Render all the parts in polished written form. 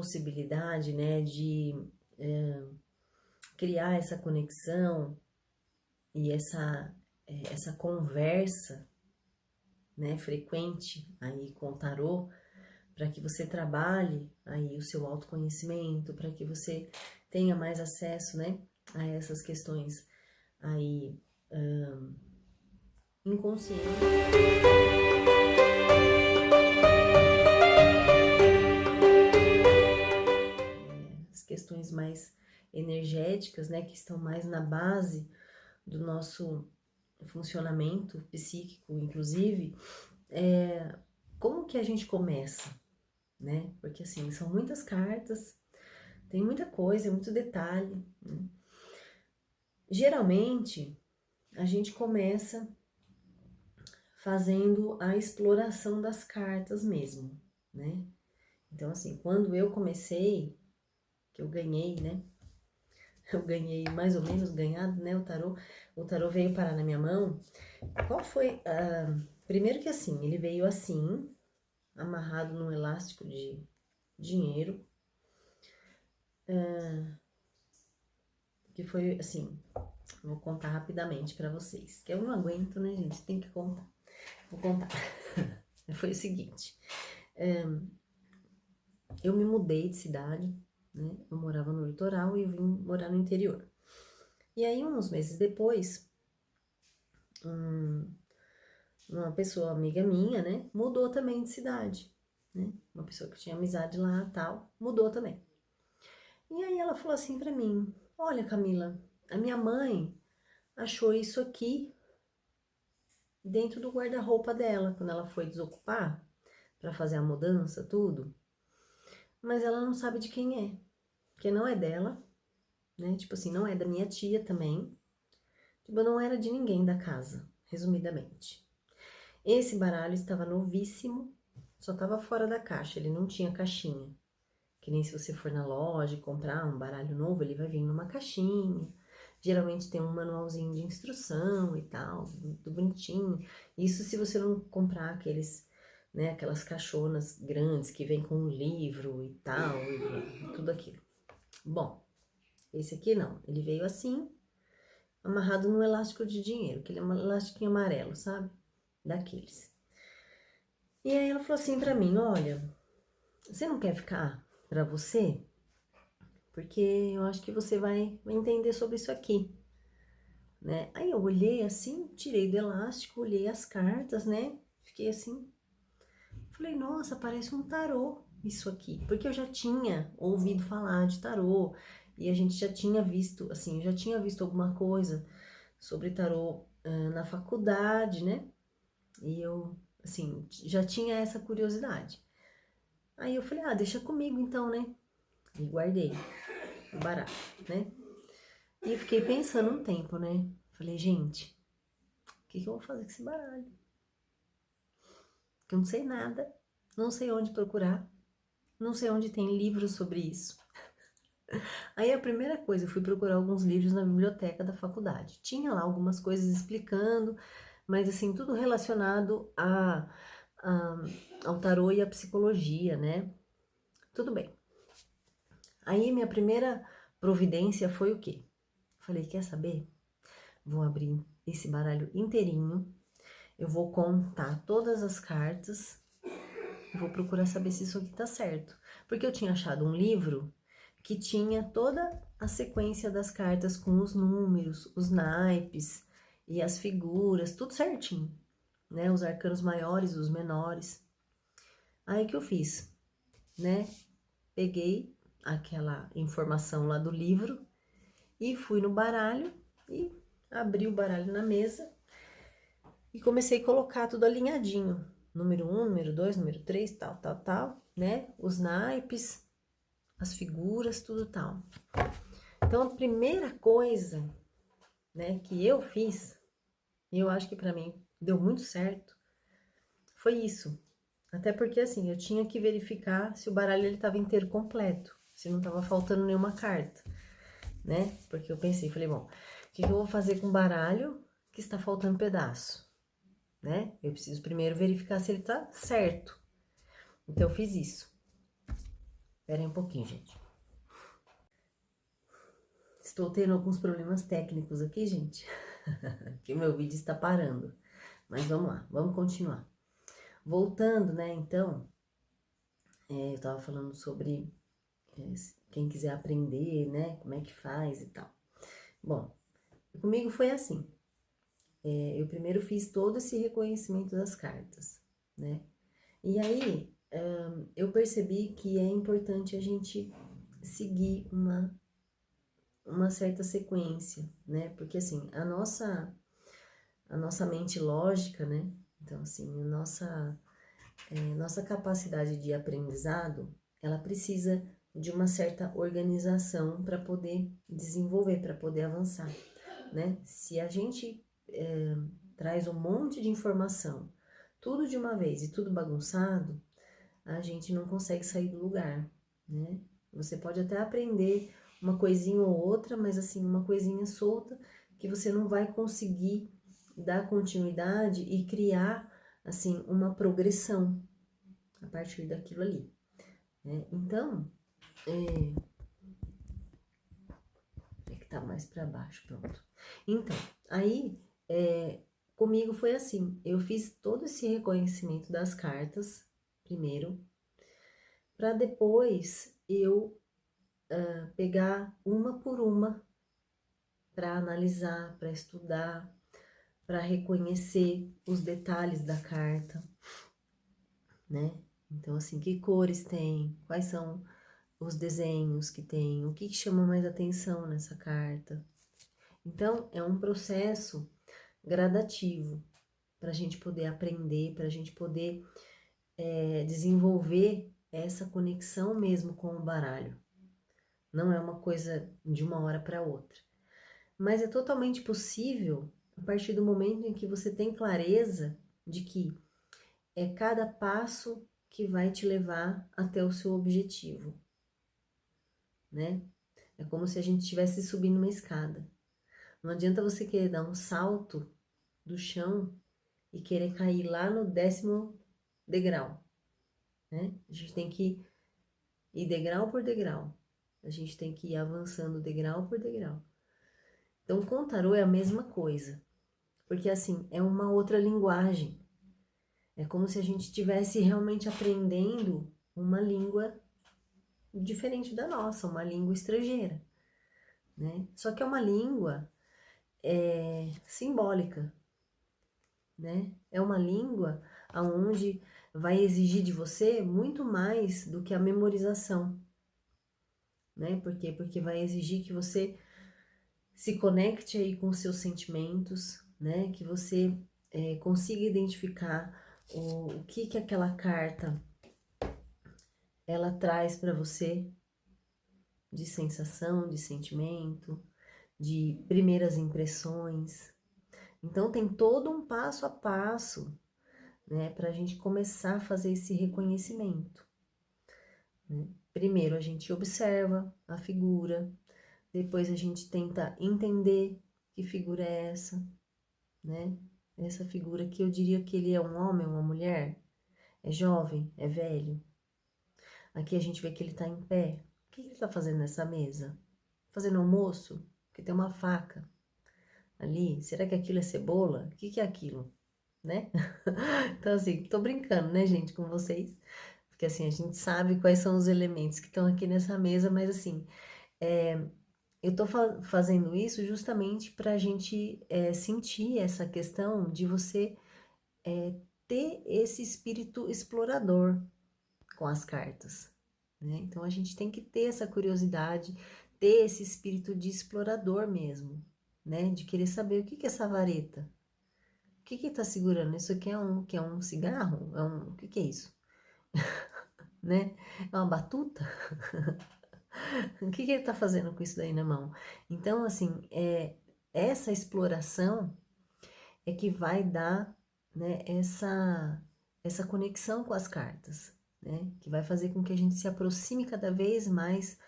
possibilidade, né, de criar essa conexão e essa conversa, né, frequente aí com o tarô, para que você trabalhe aí o seu autoconhecimento, para que você tenha mais acesso, né, a essas questões aí inconscientes. As questões mais energéticas, né, que estão mais na base do nosso funcionamento psíquico, inclusive, como que a gente começa, né? Porque assim, são muitas cartas, tem muita coisa, muito detalhe, né? Geralmente, a gente começa fazendo a exploração das cartas mesmo, né? Então, assim, quando eu comecei, que eu ganhei, né? Eu ganhei mais ou menos ganhado, né? O tarô veio parar na minha mão. Qual foi? Primeiro que assim, ele veio assim, amarrado num elástico de dinheiro. Que foi assim, vou contar rapidamente pra vocês, que eu não aguento, né, gente? Tem que contar. Vou contar. Foi o seguinte, eu me mudei de cidade, né? Eu morava no litoral e eu vim morar no interior. E aí, uns meses depois, uma pessoa amiga minha, né, mudou também de cidade, né? Uma pessoa que tinha amizade lá, tal, mudou também. E aí ela falou assim pra mim: "Olha, Camila, a minha mãe achou isso aqui dentro do guarda-roupa dela, quando ela foi desocupar para fazer a mudança, tudo. Mas ela não sabe de quem é, porque não é dela, né? Tipo assim, não é da minha tia também. Tipo, não era de ninguém da casa, resumidamente. Esse baralho estava novíssimo, só estava fora da caixa, ele não tinha caixinha. Que nem se você for na loja e comprar um baralho novo, ele vai vir numa caixinha. Geralmente tem um manualzinho de instrução e tal, tudo bonitinho. Isso se você não comprar aqueles, né, aquelas caixonas grandes que vem com um livro e tal, e tudo aquilo. Bom, esse aqui não, ele veio assim, amarrado num elástico de dinheiro, aquele elástico amarelo, sabe? Daqueles. E aí ela falou assim pra mim: olha, você não quer ficar pra você? Porque eu acho que você vai entender sobre isso aqui, né? Aí eu olhei assim, tirei do elástico, olhei as cartas, né? Fiquei assim, falei, nossa, parece um tarô isso aqui, porque eu já tinha ouvido falar de tarô e a gente já tinha visto, assim, eu já tinha visto alguma coisa sobre tarô na faculdade, né? E eu, assim, já tinha essa curiosidade. Aí eu falei, deixa comigo então, né? E guardei o baralho, né? E eu fiquei pensando um tempo, né? Falei, gente, o que eu vou fazer com esse baralho? Que eu não sei nada, não sei onde procurar, não sei onde tem livros sobre isso. Aí a primeira coisa, eu fui procurar alguns livros na biblioteca da faculdade. Tinha lá algumas coisas explicando, mas assim, tudo relacionado ao tarô e à psicologia, né? Tudo bem. Aí minha primeira providência foi o quê? Falei, quer saber? Vou abrir esse baralho inteirinho, eu vou contar todas as cartas, vou procurar saber se isso aqui tá certo. Porque eu tinha achado um livro que tinha toda a sequência das cartas com os números, os naipes e as figuras, tudo certinho, né? Os arcanos maiores, os menores. Aí que eu fiz, né? Peguei aquela informação lá do livro e fui no baralho e abri o baralho na mesa e comecei a colocar tudo alinhadinho. Número 1, número 2, número 3, tal, né? Os naipes, as figuras, tudo tal. Então, a primeira coisa, né, que eu fiz, e eu acho que pra mim deu muito certo, foi isso. Até porque, assim, eu tinha que verificar se o baralho ele tava inteiro completo, se não tava faltando nenhuma carta, né? Porque eu pensei, falei, bom, o que eu vou fazer com o baralho que está faltando pedaço, né? Eu preciso primeiro verificar se ele tá certo. Então, eu fiz isso. Espera aí um pouquinho, gente. Estou tendo alguns problemas técnicos aqui, gente, que meu vídeo está parando. Mas vamos lá, vamos continuar. Voltando, né, então, eu tava falando sobre quem quiser aprender, né, como é que faz e tal. Bom, comigo foi assim. Eu primeiro fiz todo esse reconhecimento das cartas, né? E aí, eu percebi que é importante a gente seguir uma certa sequência, né? Porque, assim, a nossa mente lógica, né? Então, assim, nossa capacidade de aprendizado, ela precisa de uma certa organização para poder desenvolver, para poder avançar, né? Se a gente traz um monte de informação, tudo de uma vez e tudo bagunçado, a gente não consegue sair do lugar, né? Você pode até aprender uma coisinha ou outra, mas assim, uma coisinha solta que você não vai conseguir dar continuidade e criar, assim, uma progressão a partir daquilo ali, né? Então, é que tá mais para baixo, pronto. Então, aí, comigo foi assim, eu fiz todo esse reconhecimento das cartas, primeiro, para depois eu pegar uma por uma para analisar, para estudar, para reconhecer os detalhes da carta, né? Então, assim, que cores tem, quais são os desenhos que tem, o que chama mais atenção nessa carta. Então, é um processo gradativo para a gente poder aprender, para a gente poder desenvolver essa conexão mesmo com o baralho. Não é uma coisa de uma hora para outra. Mas é totalmente possível a partir do momento em que você tem clareza de que é cada passo que vai te levar até o seu objetivo, né? É como se a gente estivesse subindo uma escada. Não adianta você querer dar um salto do chão e querer cair lá no 10º degrau, né? A gente tem que ir degrau por degrau. A gente tem que ir avançando degrau por degrau. Então, com o tarô é a mesma coisa. Porque, assim, é uma outra linguagem. É como se a gente estivesse realmente aprendendo uma língua diferente da nossa, uma língua estrangeira, né? Só que é uma língua simbólica, né? É uma língua onde vai exigir de você muito mais do que a memorização, né? Por quê? Porque vai exigir que você se conecte aí com os seus sentimentos, né? Que você consiga identificar o que aquela carta ela traz para você de sensação, de sentimento, de primeiras impressões. Então tem todo um passo a passo, né, para a gente começar a fazer esse reconhecimento, né? Primeiro a gente observa a figura, depois a gente tenta entender que figura é essa, né? Essa figura que eu diria que ele é um homem, uma mulher, é jovem, é velho. Aqui a gente vê que ele tá em pé. O que ele tá fazendo nessa mesa? Fazendo almoço? Porque tem uma faca ali. Será que aquilo é cebola? O que é aquilo? Né? Então, assim, tô brincando, né, gente, com vocês. Porque, assim, a gente sabe quais são os elementos que estão aqui nessa mesa, mas, assim, eu tô fazendo isso justamente pra gente sentir essa questão de você ter esse espírito explorador com as cartas, né? Então, a gente tem que ter essa curiosidade, ter esse espírito de explorador mesmo, né? De querer saber o que é essa vareta. O que tá segurando? Isso aqui que é um cigarro? O que é isso? Né? É uma batuta? O que ele tá fazendo com isso daí na mão? Então, assim, essa exploração é que vai dar, né, essa conexão com as cartas, né? Que vai fazer com que a gente se aproxime cada vez mais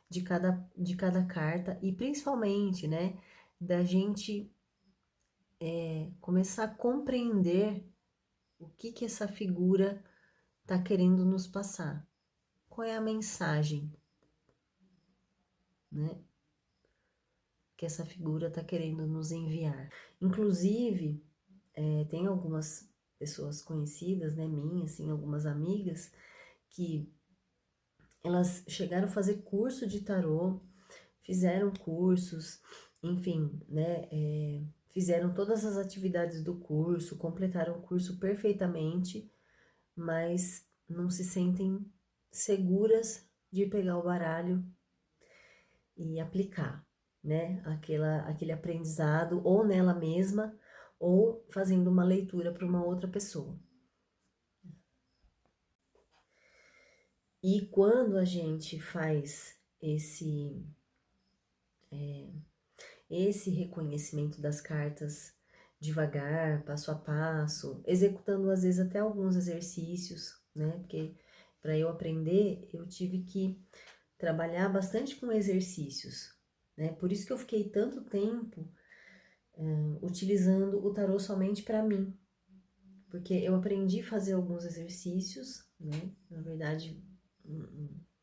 de cada carta e principalmente, né, da gente começar a compreender o que essa figura está querendo nos passar. qual é a mensagem, né, que essa figura está querendo nos enviar. Inclusive, tem algumas pessoas conhecidas, né, minhas, assim, algumas amigas, que elas chegaram a fazer curso de tarô, fizeram cursos, enfim, né, fizeram todas as atividades do curso, completaram o curso perfeitamente, mas não se sentem seguras de pegar o baralho e aplicar, né, aquele aprendizado ou nela mesma ou fazendo uma leitura para uma outra pessoa. E quando a gente faz esse reconhecimento das cartas devagar, passo a passo, executando às vezes até alguns exercícios, né? Porque para eu aprender, eu tive que trabalhar bastante com exercícios, né? Por isso que eu fiquei tanto tempo utilizando o tarô somente para mim, porque eu aprendi a fazer alguns exercícios, né? Na verdade,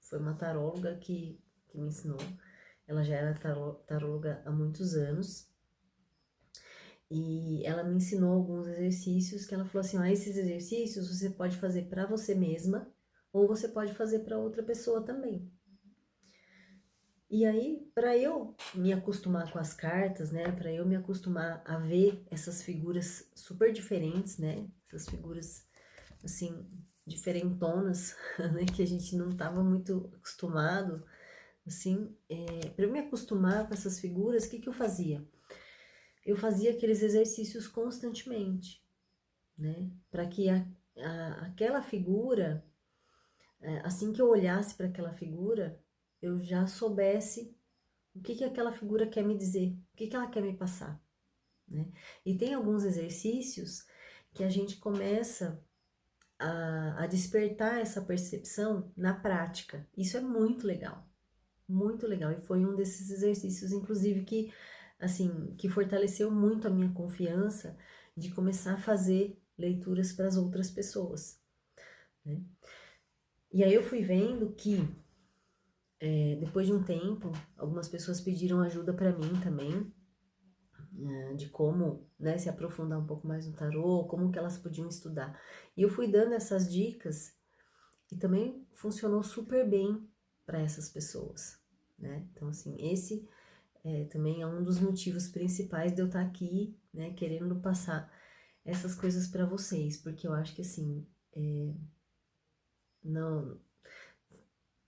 foi uma taróloga que me ensinou. Ela já era taróloga há muitos anos. E ela me ensinou alguns exercícios que ela falou assim, ó, esses exercícios você pode fazer para você mesma ou você pode fazer para outra pessoa também. E aí, para eu me acostumar com as cartas, né, para eu me acostumar a ver essas figuras super diferentes, né, essas figuras, assim, diferentonas, né, que a gente não estava muito acostumado, assim, para eu me acostumar com essas figuras, o que eu fazia? Eu fazia aqueles exercícios constantemente, né, para que aquela figura, assim que eu olhasse para aquela figura, eu já soubesse o que aquela figura quer me dizer, o que ela quer me passar, né? E tem alguns exercícios que a gente começa a despertar essa percepção na prática. Isso é muito legal, muito legal. E foi um desses exercícios, inclusive, que, assim, que fortaleceu muito a minha confiança de começar a fazer leituras para as outras pessoas, né? E aí eu fui vendo que depois de um tempo, algumas pessoas pediram ajuda para mim também, de como, né, se aprofundar um pouco mais no tarô, como que elas podiam estudar. E eu fui dando essas dicas e também funcionou super bem para essas pessoas, né? Então, assim, esse também é um dos motivos principais de eu estar aqui, né, querendo passar essas coisas para vocês, porque eu acho que, assim, não...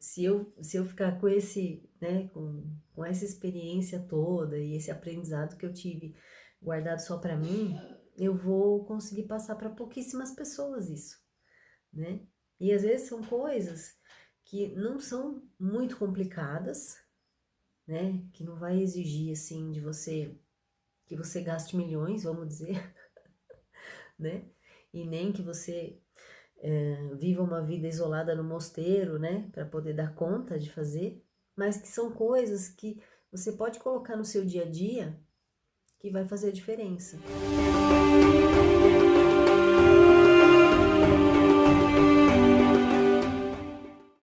Se eu ficar com esse, né, com essa experiência toda e esse aprendizado que eu tive guardado só para mim, eu vou conseguir passar para pouquíssimas pessoas isso, né? E às vezes são coisas que não são muito complicadas, né? Que não vai exigir assim de você que você gaste milhões, vamos dizer, né? E nem que você viva uma vida isolada no mosteiro, né, para poder dar conta de fazer, mas que são coisas que você pode colocar no seu dia a dia que vai fazer a diferença.